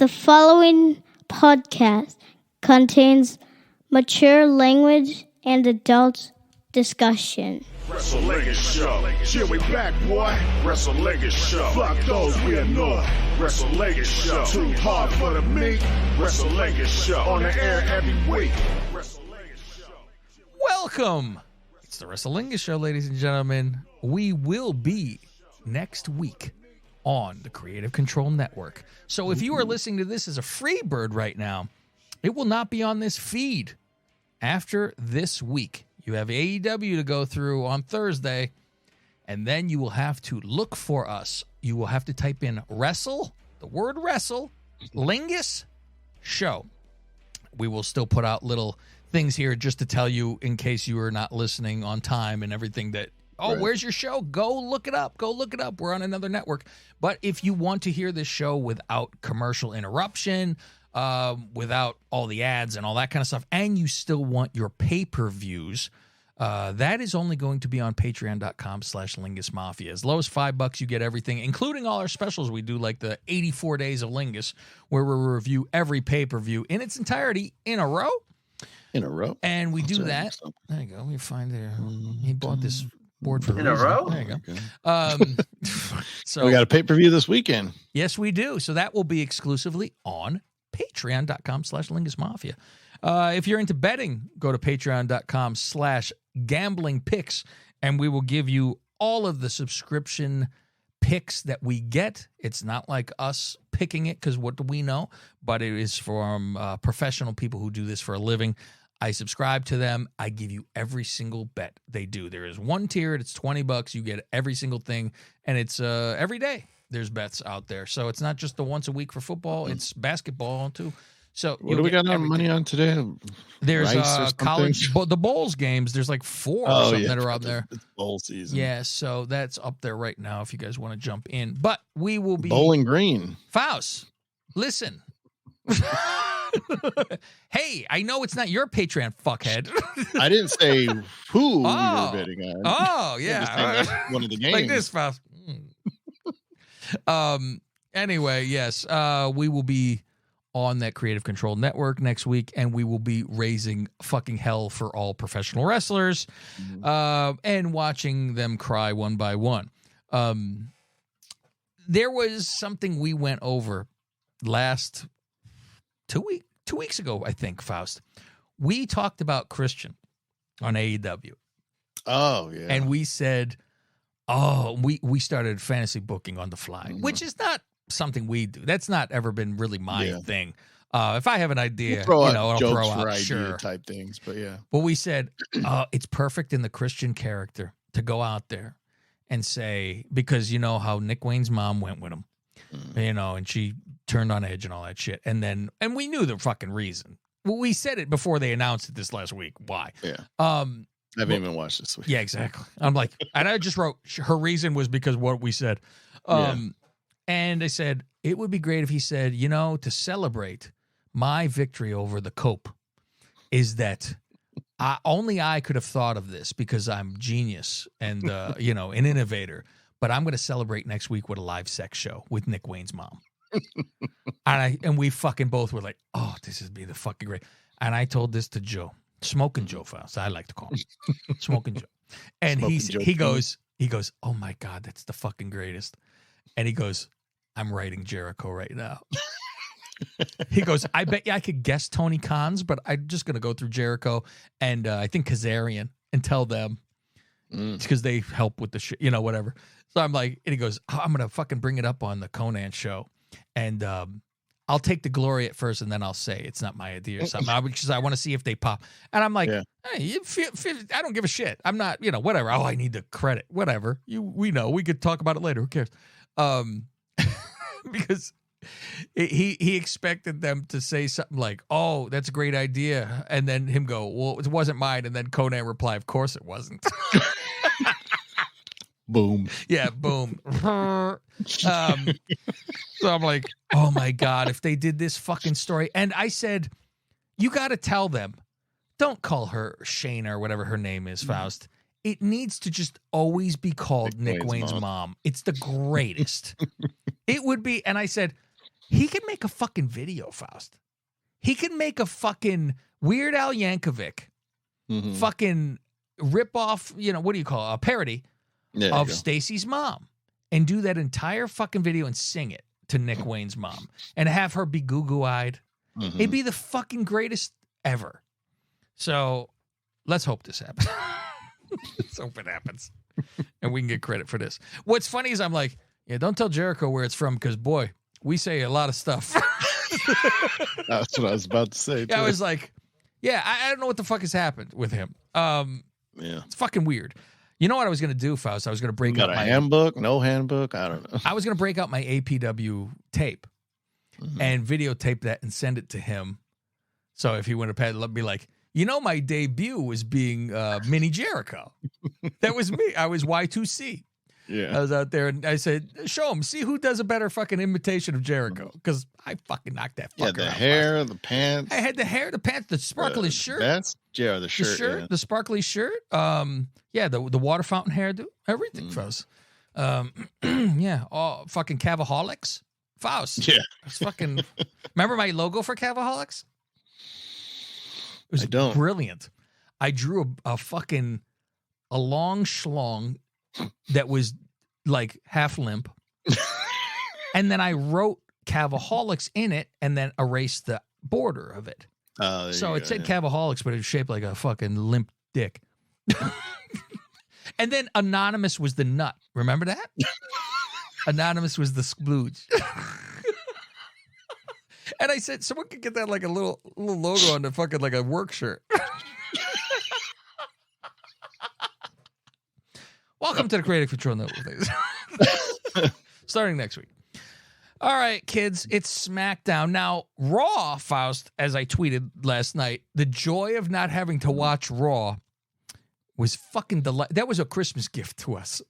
The following podcast contains mature language and adult discussion. Wrestlingus show. Yeah, we back, boy. Wrestlingus show. Fuck those we ignore. Wrestlingus show. Too hard for the meat. Wrestlingus show. On the air every week. Wrestlingus show. Welcome. It's the Wrestlingus show, ladies and gentlemen. We will be next week on the Creative Control Network. So if you are listening to this as a free bird right now, it will not be on this feed after this week. You have AEW to go through on Thursday, and then you will have to look for us. You will have to type in wrestle, the word wrestle, Lingus show. We will still put out little things here just to tell you in case you are not listening on time and everything that, right. Where's your show? Go look it up. Go look it up. We're on another network. But if you want to hear this show without commercial interruption, without all the ads and all that kind of stuff, and you still want your pay-per-views, that is only going to be on patreon.com/Lingus Mafia. As low as $5, you get everything, including all our specials. We do like the 84 Days of Lingus, where we review every pay-per-view in its entirety in a row. And we do that. There you go. We find there. He bought this board for in a row. There you go. So we got a pay-per-view this weekend. Yes, we do. So that will be exclusively on patreon.com/Lingus Mafia. If you're into betting, go to patreon.com/gambling picks, and we will give you all of the subscription picks that we get. It's not like us picking it because what do we know? But it is from professional people who do this for a living. I subscribe to them. I give you every single bet they do. There is one tier. It's $20. You get every single thing, and it's every day. There's bets out there, so it's not just the once a week for football. It's basketball too. So what do we got money on today? There's college, the bowls games. There's like 4 or something that are up there. It's bowl season. Yeah, so that's up there right now. If you guys want to jump in, but we will be Bowling Green. Faust, listen. Hey, I know it's not your Patreon, fuckhead. I didn't say who we were betting on. Oh, yeah. That's one of the games. Like this, Faust. Anyway, yes, we will be on that Creative Control Network next week, and we will be raising fucking hell for all professional wrestlers, and watching them cry one by one. There was something we went over last 2 weeks ago, I think, Faust. We talked about Christian on AEW. Oh, yeah. And we said, we started fantasy booking on the fly, which is not something we do. That's not ever been really my thing. If I have an idea, I'll throw out sure type things, but yeah. But we said it's perfect in the Christian character to go out there and say, because you know how Nick Wayne's mom went with him, and she turned on Edge and all that shit, and we knew the fucking reason. Well, we said it before they announced it this last week. Why? Yeah. I haven't even watched this week. Yeah, exactly. I'm like, and I just wrote her reason was because what we said. And I said, it would be great if he said, to celebrate my victory over the Cope is that only I could have thought of this because I'm genius and, an innovator. But I'm going to celebrate next week with a live sex show with Nick Wayne's mom. and we fucking both were like, oh, this would be the fucking great. And I told this to Joe, Smoking Joe Faust. I like to call him Smoking Joe. And he goes, oh my God, that's the fucking greatest. And he goes, I'm writing Jericho right now. He goes, I bet you I could guess Tony Khan's, but I'm just going to go through Jericho and I think Kazarian and tell them because they help with the shit, whatever. So I'm like, and he goes, I'm going to fucking bring it up on the Conan show. And I'll take the glory at first and then I'll say it's not my idea or something because I want to see if they pop. And I'm like, hey, I don't give a shit. I'm not, whatever. Oh, I need the credit. Whatever. We know. We could talk about it later. Who cares? Because he expected them to say something like, oh, that's a great idea. And then him go, well, it wasn't mine. And then Conan reply, of course it wasn't. Boom. Yeah, boom. So I'm like, oh my God, if they did this fucking story. And I said, you got to tell them, don't call her Shayna or whatever her name is, Faust. It needs to just always be called Nick Wayne's mom. It's the greatest. It would be. And I said, He can make a fucking video, Faust. He can make a fucking Weird Al Yankovic fucking rip off, what do you call it? A parody of Stacy's mom and do that entire fucking video and sing it to Nick Wayne's mom and have her be goo-goo-eyed. It'd be the fucking greatest ever. So let's hope this happens. Let's hope it happens. And we can get credit for this. What's funny is I'm like, yeah, don't tell Jericho where it's from because, boy, we say a lot of stuff. That's what I was about to say. I was like, yeah, I don't know what the fuck has happened with him. It's fucking weird. You know what I was going to do, Faust? I was going to break out my handbook, no handbook. I don't know. I was going to break out my APW tape and videotape that and send it to him. So if he went to pad, let me be like, my debut was being Mini Jericho. That was me. I was Y2C. Yeah. I was out there and I said, show him, see who does a better fucking imitation of Jericho. Because I fucking knocked that fucker out. The hair, the pants. I had the hair, the pants, the sparkly shirt. The shirt. The sparkly shirt. The water fountain hairdo. Everything, Faust. All fucking Cavaholics. Faust. Yeah. It's fucking. Remember my logo for Cavaholics? It was brilliant. I drew a long schlong that was like half limp. And then I wrote Cavaholics in it and then erased the border of it. So it said Cavaholics, but it was shaped like a fucking limp dick. And then Anonymous was the nut. Remember that? Anonymous was the splooge. And I said, someone could get that like a little logo on the fucking like a work shirt. Welcome to the Creative Control Network. Starting next week. All right, kids, it's Smackdown. Now, Raw, Faust, as I tweeted last night, the joy of not having to watch Raw was fucking delightful. That was a Christmas gift to us,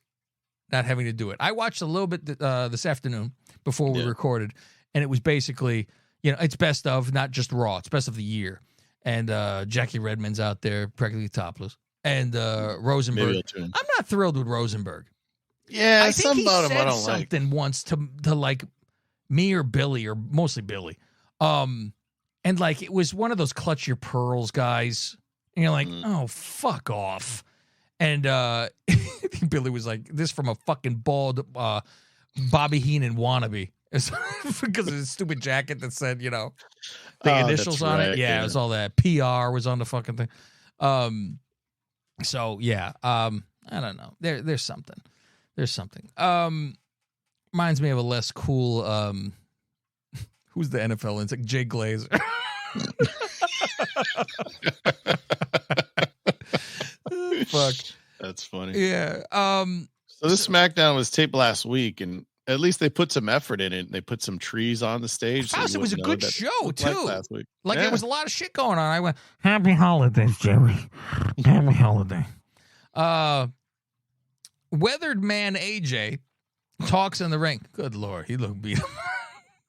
not having to do it. I watched a little bit this afternoon before we recorded, and it was basically, it's best of, not just Raw. It's best of the year. And Jackie Redmond's out there, practically topless. And Rosenberg. I'm not thrilled with Rosenberg. Yeah, I think he said I don't something once to like me or Billy, or mostly Billy. And like it was one of those clutch your pearls guys. And you're like, oh, fuck off. And I think Billy was like, this from a fucking bald Bobby Heenan wannabe. Because of his stupid jacket that said, the initials on it. Yeah, it was all that. PR was on the fucking thing. So yeah, I don't know. There's something. Reminds me of a less cool. Who's the NFL? It's like Jay Glazer. Fuck. That's funny. Yeah. So this SmackDown was taped last week, and at least they put some effort in it. They put some trees on the stage. It was a good show too. Like last week. Like there was a lot of shit going on. I went, happy holidays, Jerry. Happy holiday. Weathered man AJ talks in the ring. Good Lord, he looked beat up.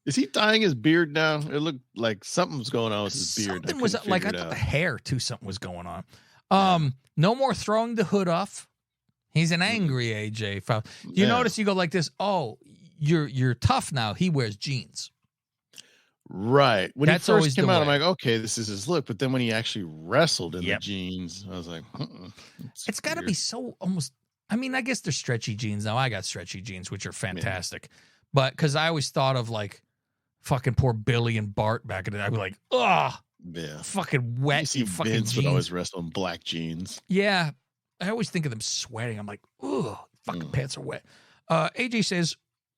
Is he dyeing his beard now? It looked like something was going on with his beard. Something was like, I thought the hair too, something was going on. No more throwing the hood off. He's an angry AJ. You notice you go like this, oh, you're tough now. He wears jeans. Right. When he first came out, I'm like, okay, this is his look. But then when he actually wrestled in the jeans, I was like, it's got to be so almost. I mean, I guess they're stretchy jeans now. I got stretchy jeans, which are fantastic. But because I always thought of like fucking poor Billy and Bart back in the day. I'd be like, ugh. Yeah. Fucking wet. You see fucking Vince jeans. would always wrestle in black jeans. Yeah. I always think of them sweating. I'm like, ugh, fucking pants are wet. AJ says,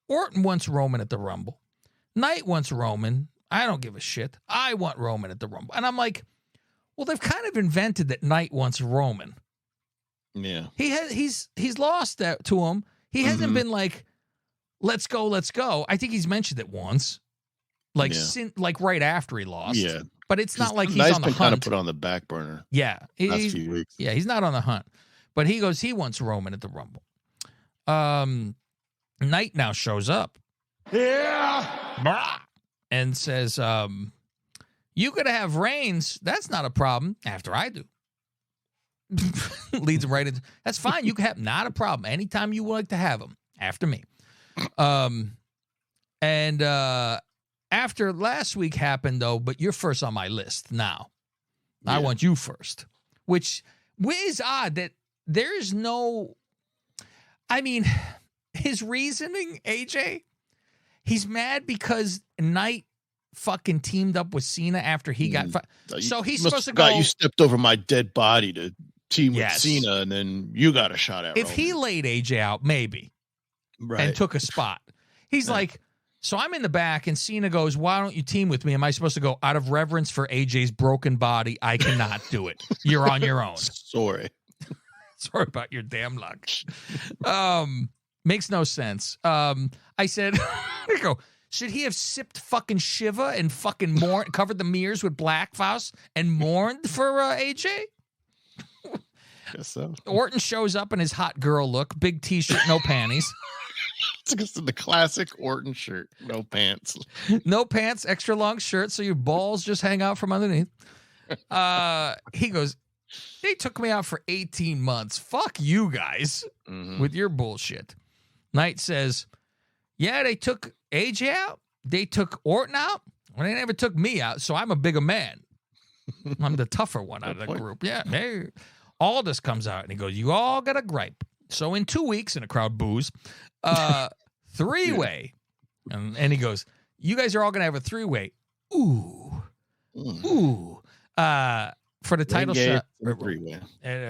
Orton wants Roman at the Rumble. Knight wants Roman. I don't give a shit. I want Roman at the Rumble. And I'm like, well, they've kind of invented that Knight wants Roman. Yeah. He's lost that to him. He hasn't been like, let's go. I think he's mentioned it once. Like like right after he lost. Yeah. But it's not like he's Knight's on the been hunt. kind of put on the back burner. Yeah. Last few weeks. Yeah, he's not on the hunt. But he goes, he wants Roman at the Rumble. Knight now shows up. Yeah. And says, you could have Reigns. That's not a problem. After I do. Leads him right into, that's fine. You can have, not a problem. Anytime you would like to have him. After me. And after last week happened, though, but you're first on my list now. I want you first, which is odd that there's no, I mean, his reasoning, AJ, he's mad because Knight fucking teamed up with Cena after he got, so he's supposed to go. You stepped over my dead body to team with Cena, and then you got a shot at If Roman. he laid AJ out, maybe, and took a spot. He's like, so I'm in the back, and Cena goes, why don't you team with me? Am I supposed to go, out of reverence for AJ's broken body, I cannot do it. You're on your own. Sorry. Sorry about your damn luck. Makes no sense. I said, I go, should he have sipped fucking Shiva and fucking covered the mirrors with Black Faust and mourned for AJ? Guess so. Orton shows up in his hot girl look, big t-shirt, no panties. It's just the classic Orton shirt, no pants. No pants, extra long shirt, so your balls just hang out from underneath. He goes, they took me out for 18 months. Fuck you guys with your bullshit. Knight says, yeah, they took AJ out. They took Orton out. Well, they never took me out, so I'm a bigger man. I'm the tougher one out of the group. Yeah. Hey. Aldis comes out, and he goes, you all got a gripe. So in 2 weeks, and the crowd boos, three-way. And he goes, you guys are all going to have a three-way. Ooh. For the title shot.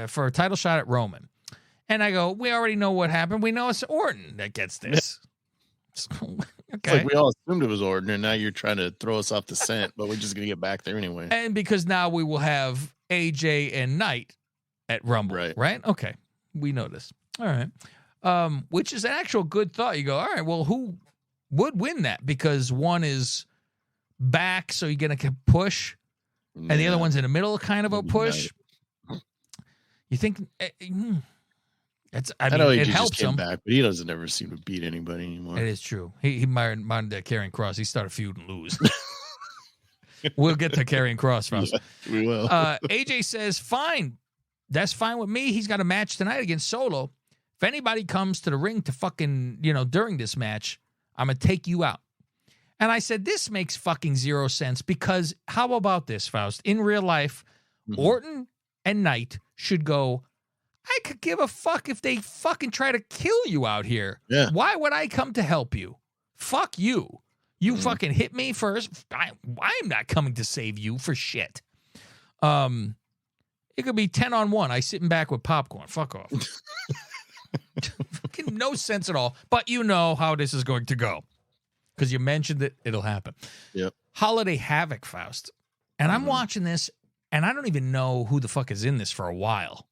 For a title shot at Roman. And I go, we already know what happened. We know it's Orton that gets this. Okay. It's like we all assumed it was Orton, and now you're trying to throw us off the scent, but we're just going to get back there anyway. And because now we will have AJ and Knight at Rumble, right? Okay. We know this. All right. Which is an actual good thought. You go, all right, well, who would win that? Because one is back, so you're going to push, and the other one's in the middle, kind of a push. You think I know it helps him back, but he doesn't ever seem to beat anybody anymore. It is true. He mired that Karrion Kross. He started feud and lose. We'll get to Karrion Kross first. Yeah, we will. AJ says, fine. That's fine with me. He's got a match tonight against Solo. If anybody comes to the ring to fucking, during this match, I'm going to take you out. And I said, this makes fucking zero sense because how about this, Faust? In real life, Orton and Knight should go, I could give a fuck if they fucking try to kill you out here. Yeah. Why would I come to help you? Fuck you. You fucking hit me first. I'm not coming to save you for shit. It could be 10-on-1. I sitting back with popcorn. Fuck off. Fucking no sense at all. But you know how this is going to go. Because you mentioned it, it'll happen. Yep. Holiday Havoc, Faust. And I'm watching this, and I don't even know who the fuck is in this for a while.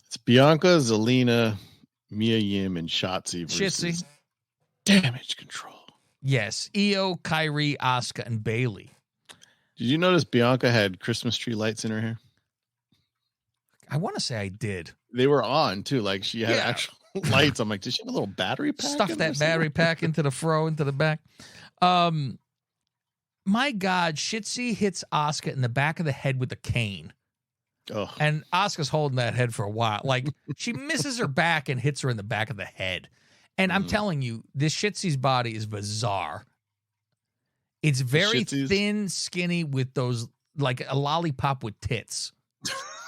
It's Bianca, Zelina, Mia Yim, and Shotzi versus Damage Control. Yes. Io, Kyrie, Asuka, and Bailey. Did you notice Bianca had Christmas tree lights in her hair? I want to say I did. They were on, too. Like, she had actual lights. I'm like, did she have a little battery pack? Stuff that battery pack into the fro, into the back. My God, Shitzy hits Asuka in the back of the head with a cane. Oh. And Asuka's holding that head for a while. Like, she misses her back and hits her in the back of the head. And I'm telling you, this Shitzy's body is bizarre. It's very thin, skinny, with those, like a lollipop with tits.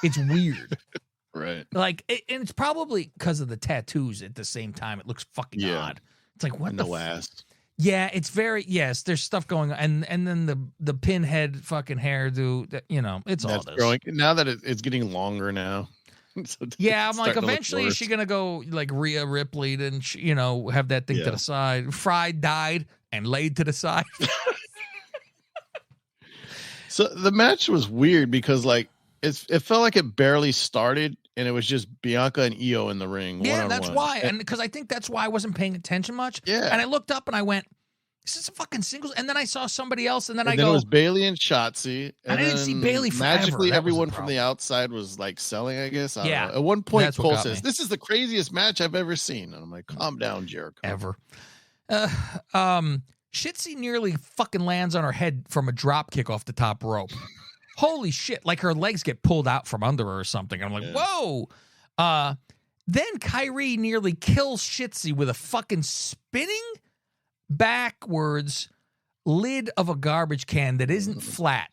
It's weird. Right. Like, and it's probably because of the tattoos at the same time. It looks fucking odd. It's like, what the ass. Yeah, it's very, there's stuff going on. And then the pinhead fucking hairdo, it's all this. Growing. Now that it's getting longer now. So yeah, I'm like, eventually is she going to go like Rhea Ripley and, have that thing to the side. Fried, died, and laid to the side. So the match was weird because, like, it felt like it barely started, and it was just Bianca and Io in the ring. Yeah, that's why. And because I think that's why I wasn't paying attention much. Yeah. And I looked up and I went, is this a fucking singles? And then I saw somebody else, and then it was Bailey and Shotzi. And I didn't see Bailey forever. Magically, everyone from the outside was like selling, I guess. I don't know. At one point, Cole says, this is the craziest match I've ever seen. And I'm like, calm down, Jericho. Ever. Shitzy nearly fucking lands on her head from a drop kick off the top rope. Holy shit. Like her legs get pulled out from under her or something. I'm like, whoa. Then Kyrie nearly kills Shitzy with a fucking spinning backwards lid of a garbage can that isn't flat.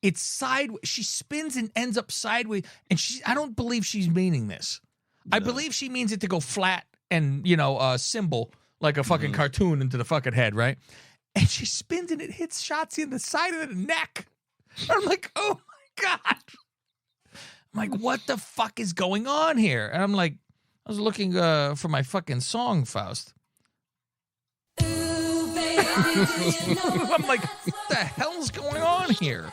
It's sideways. She spins and ends up sideways. And I don't believe she's meaning this. No. I believe she means it to go flat and, symbol like a fucking cartoon into the fucking head, right? And she spins and it hits Shotzi in the side of the neck. I'm like, oh my God. I'm like, what the fuck is going on here? And I'm like, I was looking for my fucking song, Faust. I'm like, what the hell's going on here?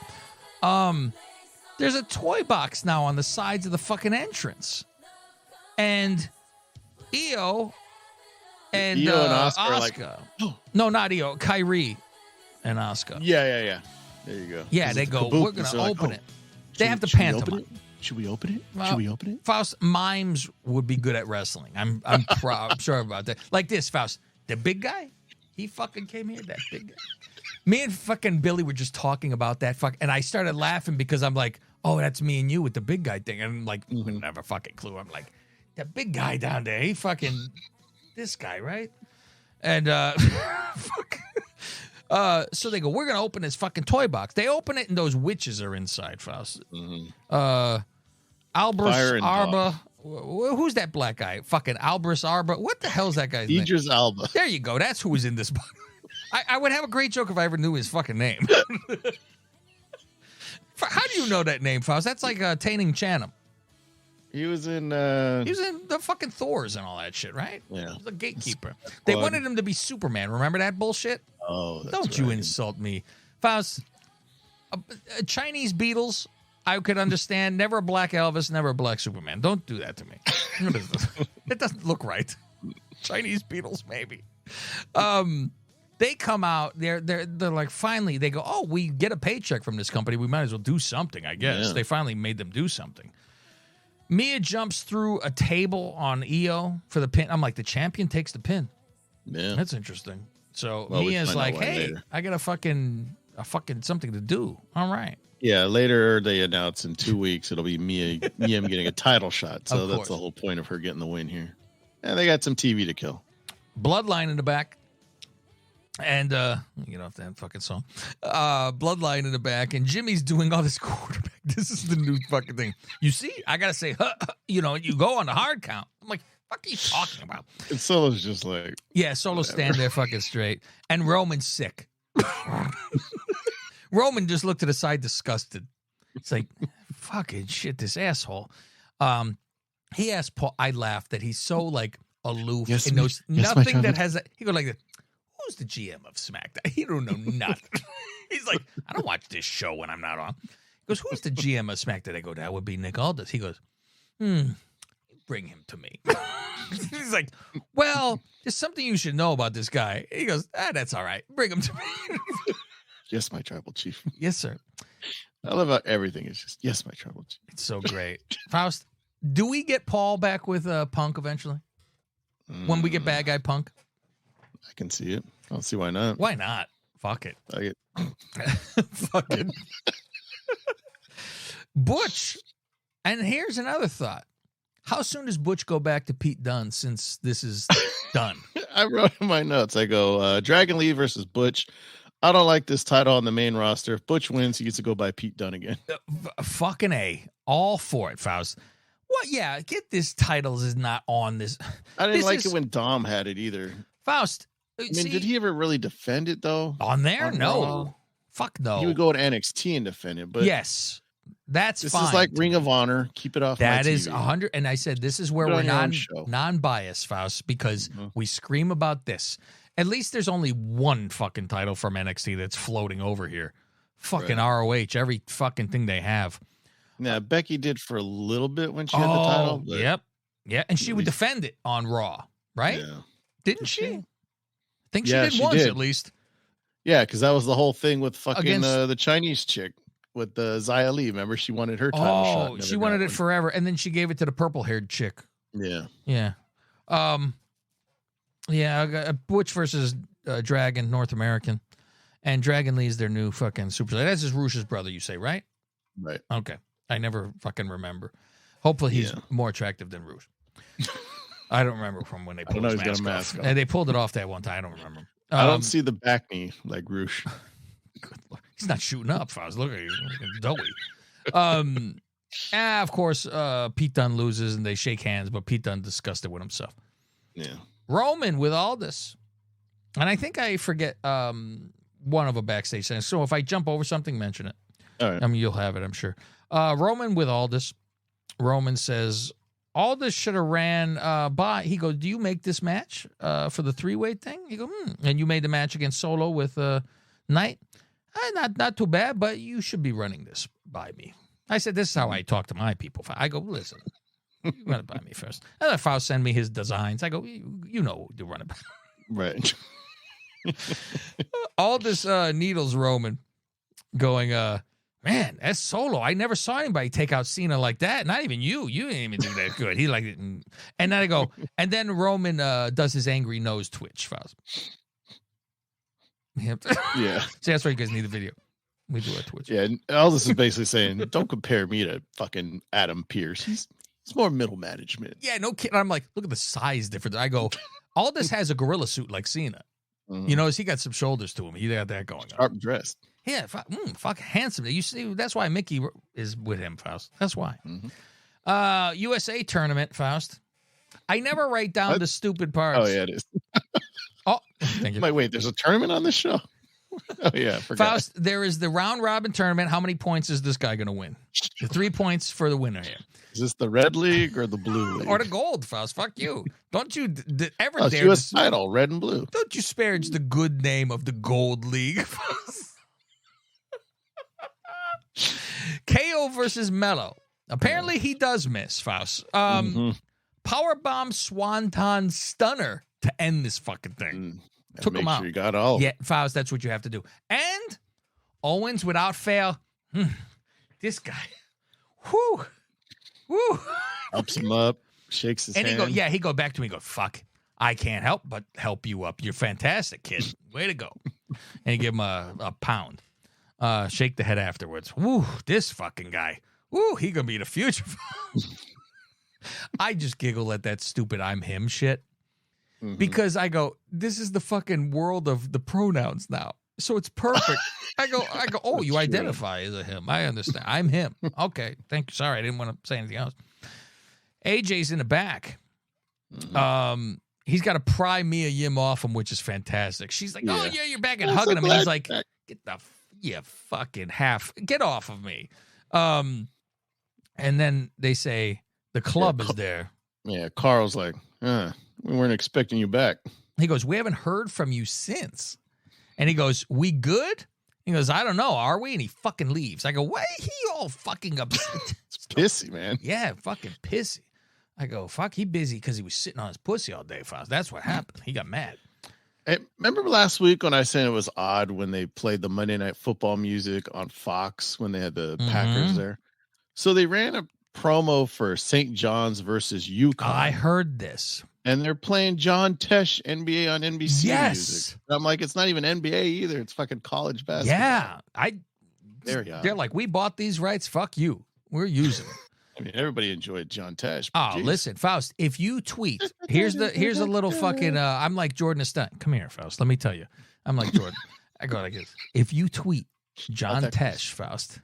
There's a toy box now on the sides of the fucking entrance. And Io and Asuka. No, not Io. Kyrie and Asuka. Yeah. There you go. Yeah, they go, we're going to open it. They have the pantomime. Should we open it? Should we open it? Faust, mimes would be good at wrestling. I'm sure about that. Like this, Faust. The big guy, he fucking came here, that big guy. Me and fucking Billy were just talking about that and I started laughing because I'm like, oh, that's me and you with the big guy thing. And I'm like, we never fucking clue. I'm like, that big guy down there, he fucking, this guy, right? And so they go, we're going to open this fucking toy box. They open it and those witches are inside, Faust. Alba, Arba. Who's that black guy? Fucking Albris Arba. What the hell's that guy's name? Idris Alba. There you go. That's who was in this box. I would have a great joke if I ever knew his fucking name. How do you know that name, Faust? That's like Taining Chanum. He was in the fucking Thors and all that shit, right? Yeah. He was a gatekeeper. They wanted him to be Superman. Remember that bullshit? Oh, that's Don't you insult me. Faust, a Chinese Beatles, I could understand. Never a black Elvis, never a black Superman. Don't do that to me. It doesn't look right. Chinese Beatles, maybe. They come out, they're like, finally, they go, oh, we get a paycheck from this company. We might as well do something, I guess. Yeah. They finally made them do something. Mia jumps through a table on Io for the pin. I'm like, the champion takes the pin. Yeah. That's interesting. So Mia's like, hey, later. I got a fucking something to do. All right. Yeah, later they announce in 2 weeks it'll be Mia getting a title shot. So that's the whole point of her getting the win here. And they got some TV to kill. Bloodline in the back. And get off that fucking song. Bloodline in the back, and Jimmy's doing all this quarterback. This is the new fucking thing. You see, I gotta say, you go on the hard count. I'm like, what are you talking about? And Solo's just like, yeah, Solo stand there fucking straight, and Roman's sick. Roman just looked to the side, disgusted. It's like, fucking shit, this asshole. He asked Paul. I laughed that he's so like aloof and knows nothing that has. He goes like this. Who's the GM of Smackdown? He don't know nothing. He's like, I don't watch this show when I'm not on. He goes, who's the GM of Smackdown? I go, that would be Nick Aldis. He goes, bring him to me. He's like, well, there's something you should know about this guy. He goes, that's all right. Bring him to me. Yes, my tribal chief. Yes, sir. I love how everything is just, yes, my tribal chief. It's so great. Faust, do we get Paul back with Punk eventually? When we get bad guy Punk? I can see it. I don't see why not. Why not? Fuck it. Fuck it. Butch. And here's another thought. How soon does Butch go back to Pete Dunne since this is done? I wrote in my notes. I go, Dragon Lee versus Butch. I don't like this title on the main roster. If Butch wins, he gets to go by Pete Dunne again. Fucking A. All for it, Faust. Well, yeah, get this titles is not on this. I didn't like it when Dom had it either. Faust. I mean, did he ever really defend it, though? On there? No. Raw? Fuck no. He would go to NXT and defend it, but... Yes. That's this fine. This is like Ring of Honor. Keep it off that my TV. Is 100... And I said, this is where we're non-biased, Faust, because we scream about this. At least there's only one fucking title from NXT that's floating over here. Fucking ROH, every fucking thing they have. Yeah, Becky did for a little bit when she had the title. Yep. Yeah, and she would defend it on Raw, right? Yeah. Didn't she? I think she did once at least. Yeah, because that was the whole thing with fucking the Chinese chick with the Xia Li. Remember, she wanted her title shot. Oh, she wanted it forever, and then she gave it to the purple-haired chick. Yeah. Yeah. Butch versus Dragon, North American. And Dragon Lee is their new fucking superstar. That's his Rush's brother, you say, right? Right. Okay. I never fucking remember. Hopefully he's more attractive than Rush. I don't remember from when they pulled his mask off. And they pulled it off that one time. I don't remember. I don't see the back knee like Roosh. Good Lord. He's not shooting up. If I was looking at you, doughy. Of course, Pete Dunne loses and they shake hands, but Pete Dunne disgusted with himself. Yeah. Roman with all this. And I think I forget one of a backstage thing. So if I jump over something, mention it. All right. I mean, you'll have it, I'm sure. Roman with Aldis. Roman says, Aldis should have ran by. He goes, do you make this match for the three-way thing? He goes, and you made the match against Solo with Knight? Not too bad, but you should be running this by me. I said, this is how I talk to my people. I go, listen, you run it by me first. And if I'll send me his designs, I go, you know, you run it by me. Right. Aldis needles Roman going, man, that's Solo. I never saw anybody take out Cena like that. Not even you. You didn't even do that good. He liked it. And then I go, and then Roman does his angry nose twitch. Faust. Yeah. See, that's why you guys need a video. We do a Twitch. Yeah. And Aldis is basically saying, don't compare me to fucking Adam Pearce. He's more middle management. Yeah, no kidding. I'm like, look at the size difference. I go, Aldis has a gorilla suit like Cena. You notice he got some shoulders to him. He got that going on. Sharp dressed. Yeah, fuck handsome. You see, that's why Mickey is with him, Faust. That's why. USA tournament, Faust. I never write down the stupid parts. Oh, yeah, it is. Oh, thank you. Wait, there's a tournament on this show? Oh, yeah, I forgot. Faust, there is the round robin tournament. How many points is this guy going to win? The 3 points for the winner here. Is this the red league or the blue league? Or the gold, Faust. Fuck you. Don't you ever it's dare US title, red and blue. Don't you disparage the good name of the gold league, Faust. KO versus Mello. Apparently he does miss, Faust. Powerbomb Swanton Stunner to end this fucking thing. Took him out. You got all. Yeah, Faust, that's what you have to do. And Owens, without fail, this guy, whoo, Ups him up, shakes his hand. And he go back to me and go, fuck, I can't help but help you up. You're fantastic, kid. Way to go. And he give him a pound. Shake the head afterwards. Woo, this fucking guy. Woo, he gonna be the future. I just giggle at that stupid I'm him shit. Because I go, this is the fucking world of the pronouns now. So it's perfect. I go, oh, you identify as a him. I understand. I'm him. Okay, thank you. Sorry, I didn't want to say anything else. AJ's in the back. He's got to pry Mia Yim off him, which is fantastic. She's like, oh, yeah, you're back and hugging him. And he's like, get the fucking half. Get off of me. And then they say, the club is there. Yeah, Carl's like, we weren't expecting you back. He goes, we haven't heard from you since. And he goes, we good? He goes, I don't know. Are we? And he fucking leaves. I go, why he all fucking upset? It's pissy, man. Yeah, fucking pissy. I go, fuck, he busy because he was sitting on his pussy all day, Faust. That's what happened. He got mad. Hey, remember last week when I said it was odd when they played the Monday Night Football music on Fox when they had the Packers there? So they ran a promo for St. John's versus UConn. I heard this. And they're playing John Tesh NBA on NBC music. And I'm like, it's not even NBA either. It's fucking college basketball. Yeah. They're like, we bought these rights. Fuck you. We're using them. I mean, everybody enjoyed John Tesh. Oh, geez. Listen, Faust, if you tweet, here's a little fucking, I'm like Jordan Stunt. Come here, Faust. Let me tell you. I'm like Jordan. I go like this. If you tweet John Tesh, Faust,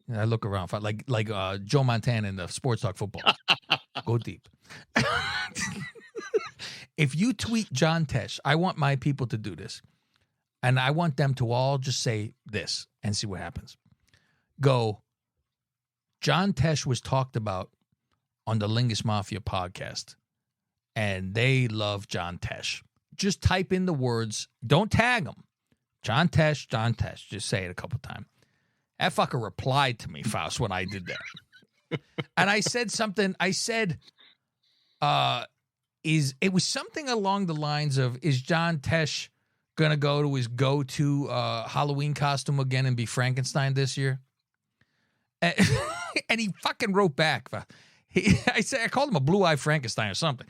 and I look around, like Joe Montana in the Sports Talk Football. Go deep. If you tweet John Tesh, I want my people to do this. And I want them to all just say this and see what happens. Go, John Tesh was talked about on the Lingus Mafia podcast, and they love John Tesh. Just type in the words. Don't tag him. John Tesh, John Tesh. Just say it a couple times. That fucker replied to me, Faust, when I did that. And I said something. I said, it was something along the lines of, is John Tesh going to go to his go-to Halloween costume again and be Frankenstein this year? And he fucking wrote back. I called him a blue-eyed Frankenstein or something.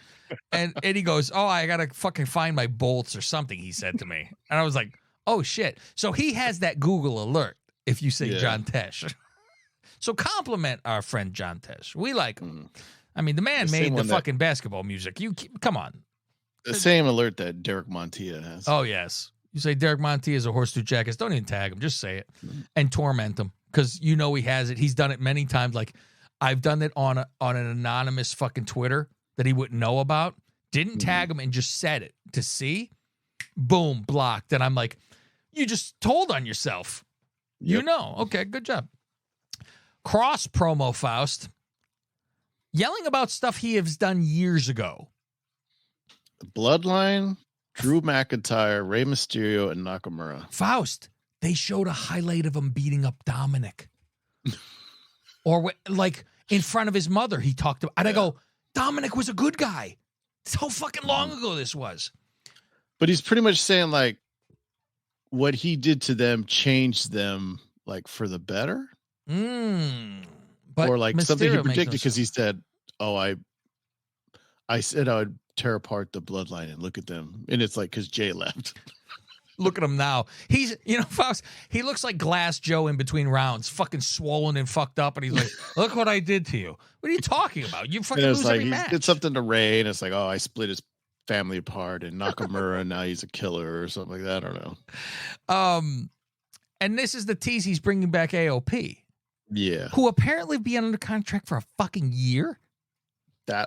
And he goes, oh, I got to fucking find my bolts or something, he said to me. And I was like, oh, shit. So he has that Google alert if you say John Tesh. So compliment our friend John Tesh. We like him. I mean, the man made the fucking basketball music. Come on. The same alert that Derek Montilla has. Oh, yes. You say Derek Montiel is a horse tooth jackass. Don't even tag him. Just say it and torment him because you know he has it. He's done it many times. Like I've done it on an anonymous fucking Twitter that he wouldn't know about. Didn't tag him and just said it to see. Boom, blocked. And I'm like, you just told on yourself. Yep. You know. Okay, good job. Cross promo Faust. Yelling about stuff he has done years ago. Bloodline, Drew McIntyre, Rey Mysterio, and Nakamura. Faust, they showed a highlight of him beating up Dominic. Or like in front of his mother, he talked about, and I go, Dominic was a good guy. That's how fucking long ago this was. But he's pretty much saying like what he did to them changed them like for the better. But or like Mysterio something he predicted because he said, "Oh, I said I would tear apart the bloodline and look at them," and it's like because Jay left. Look at him now. He's, Faust, he looks like Glass Joe in between rounds, fucking swollen and fucked up, and he's like, "Look what I did to you." What are you talking about? You fucking lose every match. He did something to Ray, and it's like, "Oh, I split his family apart," and Nakamura, and now he's a killer or something like that. I don't know. And this is the tease. He's bringing back AOP. Yeah. Who apparently be under contract for a fucking year.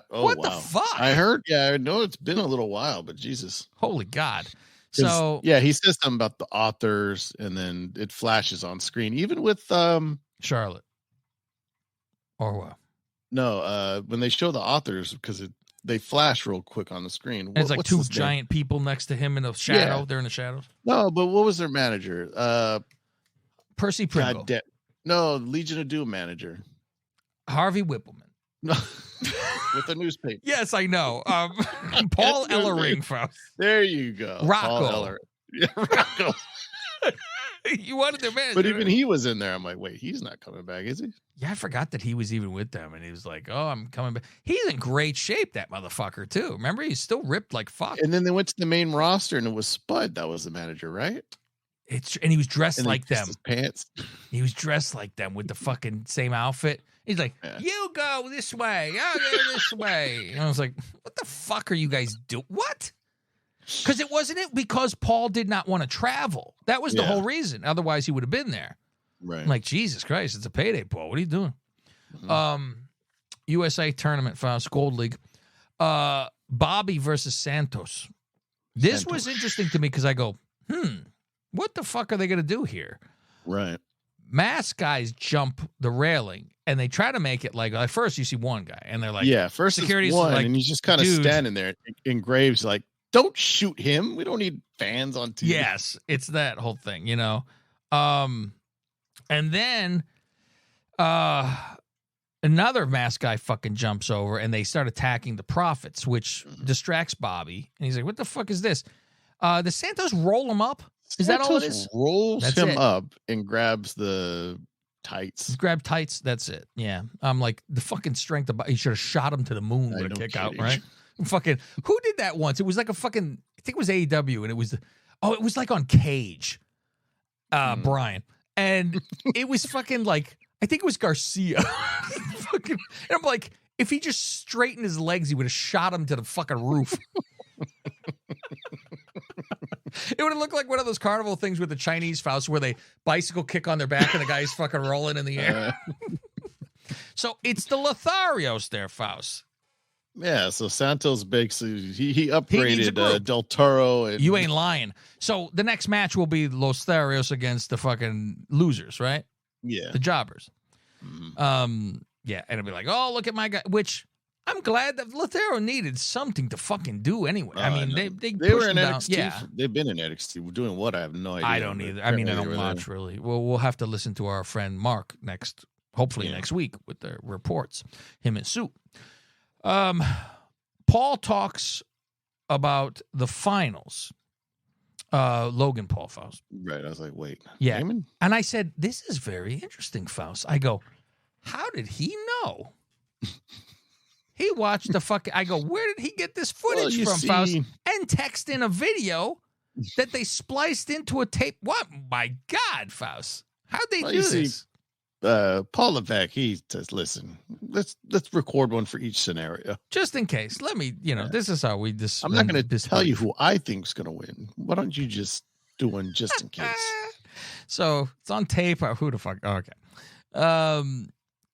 What the fuck? I heard. Yeah, I know it's been a little while, but Jesus. Holy God. So yeah, he says something about the authors, and then it flashes on screen, even with Charlotte. Or what? No, when they show the authors, because they flash real quick on the screen. It's like two giant people next to him in the shadow. Yeah. They're in the shadows. No, but what was their manager? Percy Pringle. No, Legion of Doom manager. Harvey Whippleman. No. With the newspaper. Yes, I know. Paul Ellering. There you go. Rocco. Yeah, Rocco. You wanted their manager. But even he was in there. I'm like, wait, he's not coming back, is he? Yeah, I forgot that he was even with them. And he was like, oh, I'm coming back. He's in great shape, that motherfucker, too. Remember? He's still ripped like fuck. And then they went to the main roster, and it was Spud that was the manager, right? And he was dressed like them. His pants. He was dressed like them with the fucking same outfit. He's like, you go this way. I'll go this way. And I was like, what the fuck are you guys doing? What? Because it wasn't because Paul did not want to travel. That was the whole reason. Otherwise, he would have been there. Right. I'm like, Jesus Christ, it's a payday, Paul. What are you doing? Mm-hmm. USA Tournament Faust Gold League. Bobby versus Santos. This was interesting to me because I go, what the fuck are they going to do here? Right. Mask guys jump the railing, and they try to make it like first you see one guy, and they're like, first security's one, like, and he's just kind of standing there. And Graves like, don't shoot him. We don't need fans on TV. Yes, it's that whole thing, And then another mask guy fucking jumps over, and they start attacking the Prophets, which distracts Bobby. And he's like, what the fuck is this? Does Santos roll him up? Is that all it is? Rolls him up and grabs the tights. Grab tights. That's it. Yeah. I'm like, the fucking strength of he should have shot him to the moon with a kick out, right? Fucking who did that once? It was like a fucking, I think it was AEW, and it was it was like on Cage. Brian. And it was fucking like, I think it was Garcia. Fucking, and I'm like, if he just straightened his legs, he would have shot him to the fucking roof. It would have looked like one of those carnival things with the Chinese Faust where they bicycle kick on their back and the guy's fucking rolling in the air. So it's the Lotharios there, Faust. Yeah, so Santos basically he upgraded Del Toro. And you ain't lying. So the next match will be Lotharios against the fucking losers, right? Yeah, the jobbers. Mm-hmm. Yeah, and it'll be like, oh, look at my guy. Which I'm glad that Lotharo needed something to fucking do anyway. I mean, they were in down. NXT. Yeah, they've been in NXT. We're doing what? I have no idea. I don't either. I mean, I don't watch really. Well, we'll have to listen to our friend Mark hopefully next week with the reports. Him and Sue. Paul talks about the finals. Logan Paul Faust. Right. I was like, wait. Yeah. Raymond? And I said, this is very interesting, Faust. I go, how did he know? He watched the fucking. I go, where did he get this footage from, Faust? And text in a video that they spliced into a tape. What? My God, Faust. How'd they do this? Paul Levesque, he says, listen, let's record one for each scenario. Just in case. Let me, this is how we I'm not going to tell you who I think's going to win. Why don't you just doing just in case. So it's on tape. Who the fuck? Oh, okay.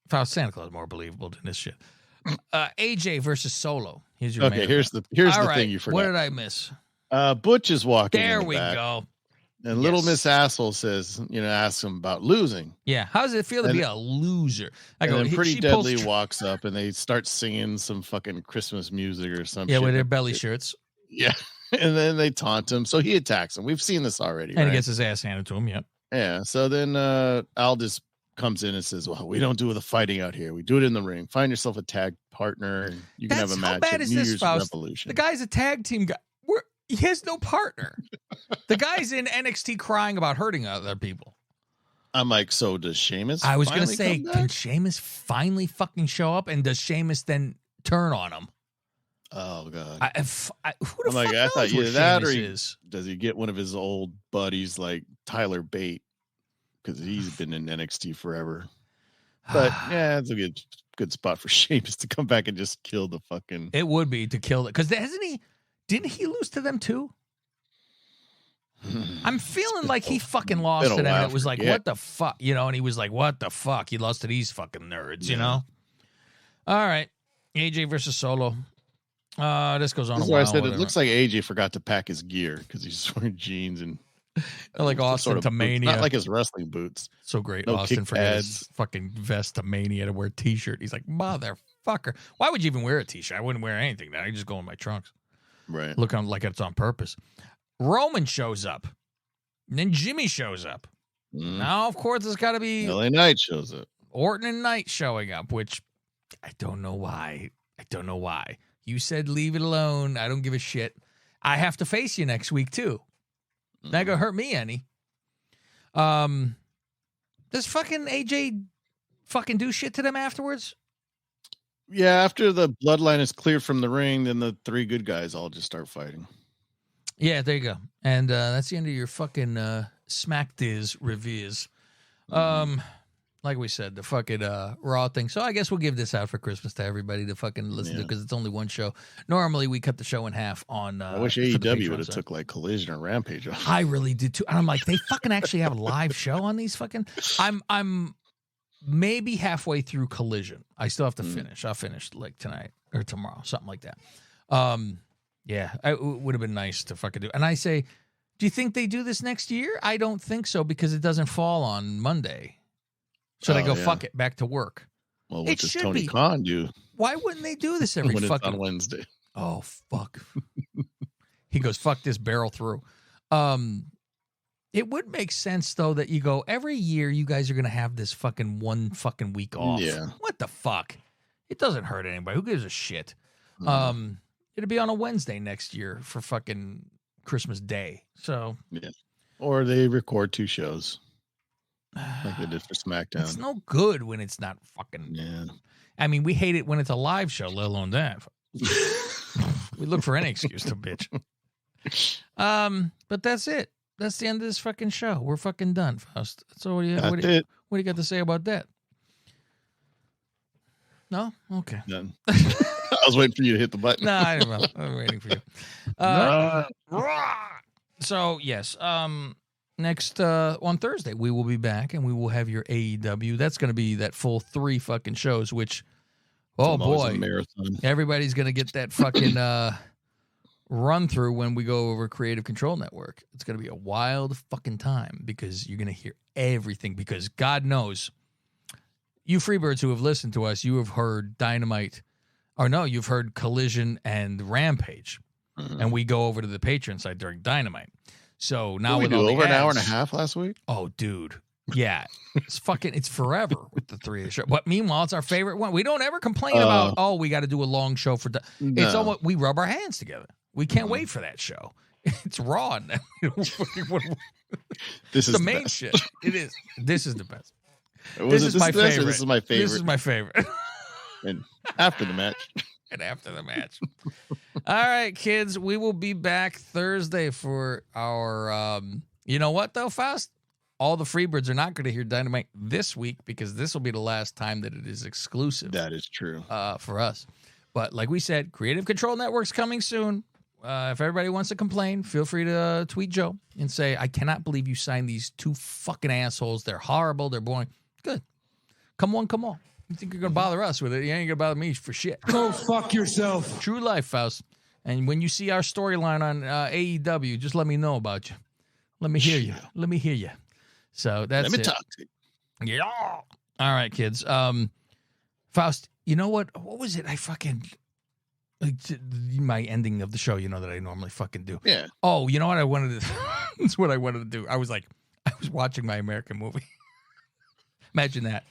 Found Santa Claus more believable than this shit. AJ versus Solo. Here's your okay. Here's the thing you forgot. What did I miss? Butch is walking. There in the we back, go. And Little Miss Asshole says, asks him about losing. Yeah. How does it feel to be a loser? I go. And then Pretty Deadly walks up and they start singing some fucking Christmas music or something. Yeah, with their belly shirts. Yeah. And then they taunt him. So he attacks him. We've seen this already. And he gets his ass handed to him. Yep. Yeah. So then Aldis comes in and says, well, we don't do the fighting out here. We do it in the ring. Find yourself a tag partner and you can have a match at New Year's Revolution. The guy's a tag team guy. He has no partner. The guy's in NXT crying about hurting other people. I'm like, so does Sheamus? I was going to say, can Sheamus finally fucking show up? And does Sheamus then turn on him? Oh, God. I thought either that or does he get one of his old buddies like Tyler Bate? Because he's been in NXT forever. But yeah, it's a good spot for Sheamus to come back and just kill the fucking. It would be to kill it. Because didn't he lose to them too? I'm feeling like he fucking lost to them. And it was like, what the fuck? And he was like, what the fuck? He lost to these fucking nerds, All right. AJ versus Solo. This goes on a while. I said it looks like AJ forgot to pack his gear because he's wearing jeans and like Austin to Mania. Not like his wrestling boots. So great. No Austin forgot his fucking vest to Mania to wear a t-shirt. He's like, motherfucker. Why would you even wear a t-shirt? I wouldn't wear anything. I just go in my trunks. Right. Looking like it's on purpose. Roman shows up. And then Jimmy shows up. Now, of course, it's got to be LA Knight shows up. Orton and Knight showing up, which I don't know why. You said leave it alone. I don't give a shit. I have to face you next week, too. Not going to hurt me any. Does fucking AJ fucking do shit to them afterwards? Yeah, after the bloodline is cleared from the ring, then the three good guys all just start fighting. Yeah, there you go. And that's the end of your fucking Smackdiz reviews. Like we said, the fucking Raw thing. So I guess we'll give this out for Christmas to everybody to fucking listen to because it's only one show. Normally we cut the show in half on. I wish AEW would have took like Collision or Rampage off. I really did too. And I'm like, they fucking actually have a live show on these fucking. I'm maybe halfway through Collision. I still have to finish. I'll finish like tonight or tomorrow, something like that. Yeah, it would have been nice to fucking do. And I say, do you think they do this next year? I don't think so because it doesn't fall on Monday. Should I go fuck it back to work? Well, what does Tony Khan do? Why wouldn't they do this every when fucking it's on Wednesday? Oh fuck! He goes, fuck this barrel through. It would make sense though that you go every year. You guys are gonna have this fucking one fucking week off. Yeah. What the fuck? It doesn't hurt anybody. Who gives a shit? It'll be on a Wednesday next year for fucking Christmas Day. So yeah, or they record two shows. Like they did for Smackdown. It's no good when it's not fucking. Yeah. I mean, we hate it when it's a live show, let alone that. We look for any excuse to bitch. But that's it. That's the end of this fucking show. We're fucking done, Faust. So what do you got to say about that? No? Okay. None. I was waiting for you to hit the button. No, I don't know. I'm waiting for you. So yes, next on Thursday we will be back and we will have your AEW. That's going to be that full 3 fucking shows. Which, oh boy, everybody's going to get that fucking run through when we go over Creative Control Network. It's going to be a wild fucking time because you're going to hear everything. Because God knows, you freebirds who have listened to us, you have heard Dynamite, or no, you've heard Collision and Rampage, and we go over to the Patreon side during Dynamite. So now with all the over ads, an hour and a half last week. Oh, dude, yeah, it's forever with the 3 show. But meanwhile, it's our favorite one. We don't ever complain about we got to do a long show for. It's almost we rub our hands together. We can't wait for that show. It's Raw. This is the main best. shit. It is. This is the best. This is my favorite. This is my favorite. This is my favorite. And after the match. And after the match. All right, kids. We will be back Thursday for our you know what though, Faust? All the freebirds are not going to hear Dynamite this week because this will be the last time that it is exclusive. That is true. For us. But like we said, Creative Control Network's coming soon. if everybody wants to complain, feel free to tweet Joe and say, I cannot believe you signed these 2 fucking assholes. They're horrible. They're boring. Good. Come on. You think you're going to bother us with it? You ain't going to bother me for shit. Go fuck yourself. True life, Faust. And when you see our storyline on AEW, just let me know about you. Let me hear you. So that's it. Let me talk to you. Yeah. All right, kids. Faust, you know what? What was it? I fucking... my ending of the show, you know, that I normally fucking do. Yeah. Oh, you know what I wanted to... That's what I wanted to do. I was watching my American movie. Imagine that.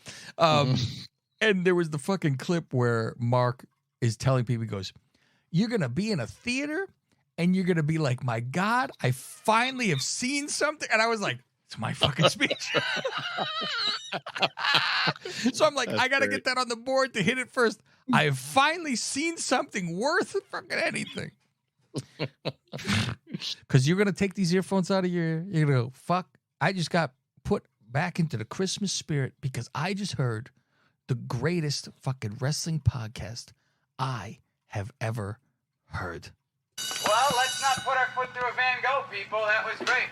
And there was the fucking clip where Mark is telling people, he goes, you're going to be in a theater and you're going to be like, my God, I finally have seen something. And I was like, it's my fucking speech. So I'm like, I got to get that on the board to hit it first. I have finally seen something worth fucking anything. Because you're going to take these earphones out of you're going to go, fuck, I just got put back into the Christmas spirit because I just heard the greatest fucking wrestling podcast I have ever heard. Well, let's not put our foot through a Van Gogh, people. That was great.